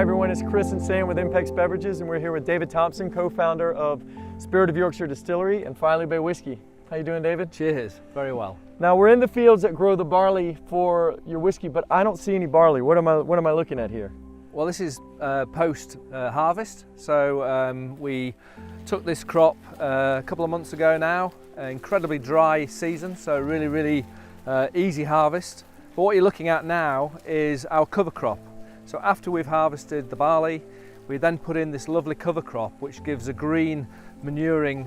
Hi everyone, it's Chris and Sam with ImpEx Beverages, and we're here with David Thompson, co-founder of Spirit of Yorkshire Distillery and Filey Bay Whisky. How you doing, David? Cheers, very well. Now we're in the fields that grow the barley for your whiskey, but I don't see any barley. What am I looking at here? Well, this is post harvest. So we took this crop a couple of months ago now. Incredibly dry season, so really easy harvest. But what you're looking at now is our cover crop. So after we've harvested the barley, we then put in this lovely cover crop, which gives a green manuring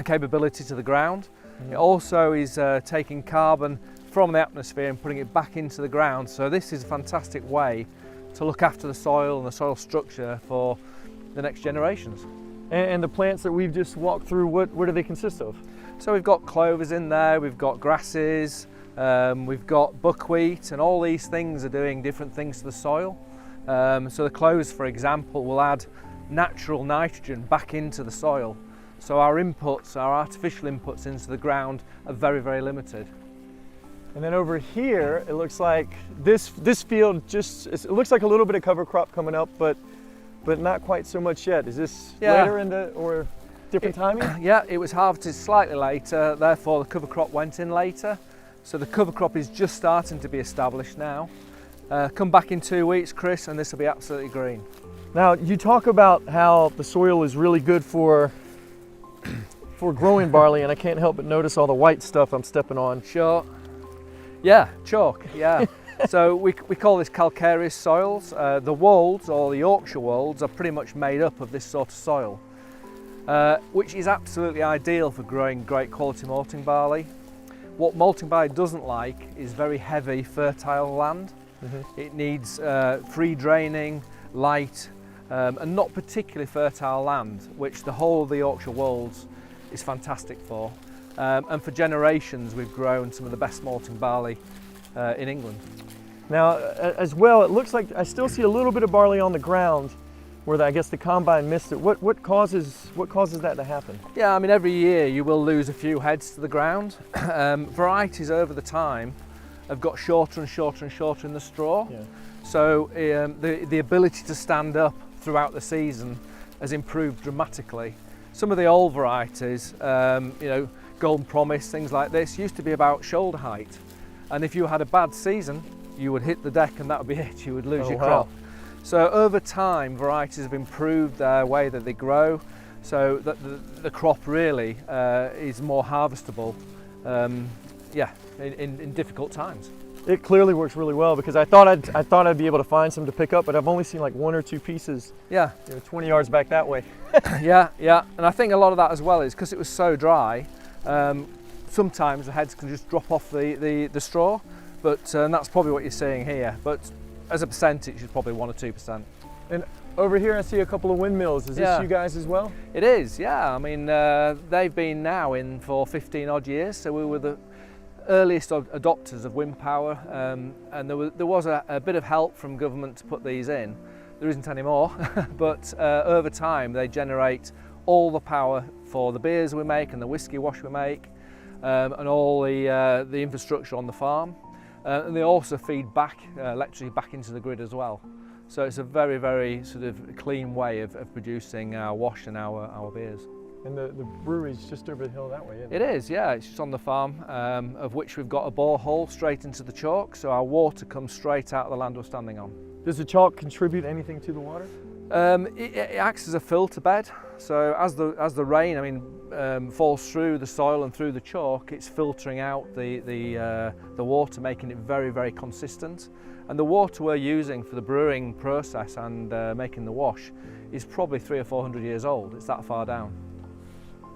capability to the ground. It also is taking carbon from the atmosphere and putting it back into the ground. So this is a fantastic way to look after the soil and the soil structure for the next generations. And the plants that we've just walked through, what do they consist of? So we've got clovers in there, we've got grasses, we've got buckwheat, and all these things are doing different things to the soil. So the clovers, for example, will add natural nitrogen back into the soil. So our inputs, our artificial inputs into the ground are very limited. And then over here, it looks like this field it looks like a little bit of cover crop coming up, but not quite so much yet. Is this later into or different timing? Yeah, it was harvested slightly later, therefore the cover crop went in later. So the cover crop is just starting to be established now. Come back in 2 weeks, Chris, and this will be absolutely green. Now, you talk about how the soil is really good for growing barley, and I can't help but notice all the white stuff I'm stepping on. Sure. Yeah, chalk, yeah. So we call this calcareous soils. The wolds, or the Yorkshire wolds, are pretty much made up of this sort of soil, which is absolutely ideal for growing great quality malting barley. What malting barley doesn't like is very heavy, fertile land. It needs free draining, light, and not particularly fertile land, which the whole of the Yorkshire wolds is fantastic for. And for generations we've grown some of the best malting barley in England. Now, as well, it looks like I still see a little bit of barley on the ground where I guess the combine missed it. What causes that to happen? Yeah, I mean, every year you will lose a few heads to the ground. Varieties over the time have got shorter and shorter and shorter in the straw. Yeah. So the ability to stand up throughout the season has improved dramatically. Some of the old varieties, Golden Promise, things like this, used to be about shoulder height. And if you had a bad season, you would hit the deck and that would be it, you would lose your crop. So over time, varieties have improved their way that they grow, so that the crop really is more harvestable in difficult times. It clearly works really well, because I thought I'd be able to find some to pick up, but I've only seen like 1 or 2 pieces. Yeah, 20 yards back that way. yeah, and I think a lot of that as well is because it was so dry. Sometimes the heads can just drop off the straw, but that's probably what you're seeing here. But as a percentage, it's probably 1 or 2%. And over here, I see a couple of windmills. Is this you guys as well? It is, yeah. I mean, they've been now in for 15 odd years, so we were the earliest adopters of wind power, and there was a bit of help from government to put these in. There isn't any more, but over time they generate all the power for the beers we make and the whiskey wash we make, and all the infrastructure on the farm. And they also feed back electricity back into the grid as well. So it's a very sort of clean way of producing our wash and our beers. And the brewery's just over the hill that way, isn't it? It is, yeah. It's just on the farm, of which we've got a borehole straight into the chalk, so our water comes straight out of the land we're standing on. Does the chalk contribute anything to the water? It acts as a filter bed. So as the rain, falls through the soil and through the chalk, it's filtering out the water, making it very consistent. And the water we're using for the brewing process and making the wash is probably 300 or 400 years old. It's that far down.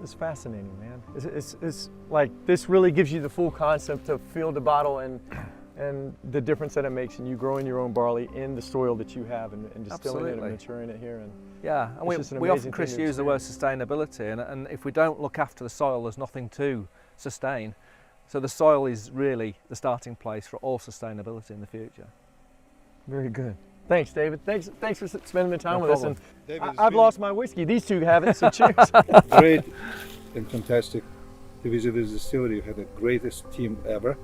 It's fascinating, man. It's like, this really gives you the full concept of field to bottle and the difference that it makes in you growing your own barley in the soil that you have and distilling it and maturing it here. And yeah, and we often, Chris, use the word sustainability, and if we don't look after the soil, there's nothing to sustain. So the soil is really the starting place for all sustainability in the future. Very good. Thanks, David. Thanks for spending the time with us. And I've lost my whiskey. These two haven't, so cheers. Great and fantastic to visit this distillery. You had the greatest team ever.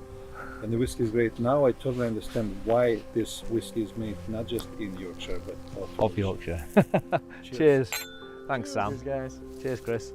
And the whiskey is great. Now I totally understand why this whiskey is made not just in Yorkshire but Of Yorkshire. Cheers. Cheers. Thanks, Sam. Cheers, guys. Cheers, Chris.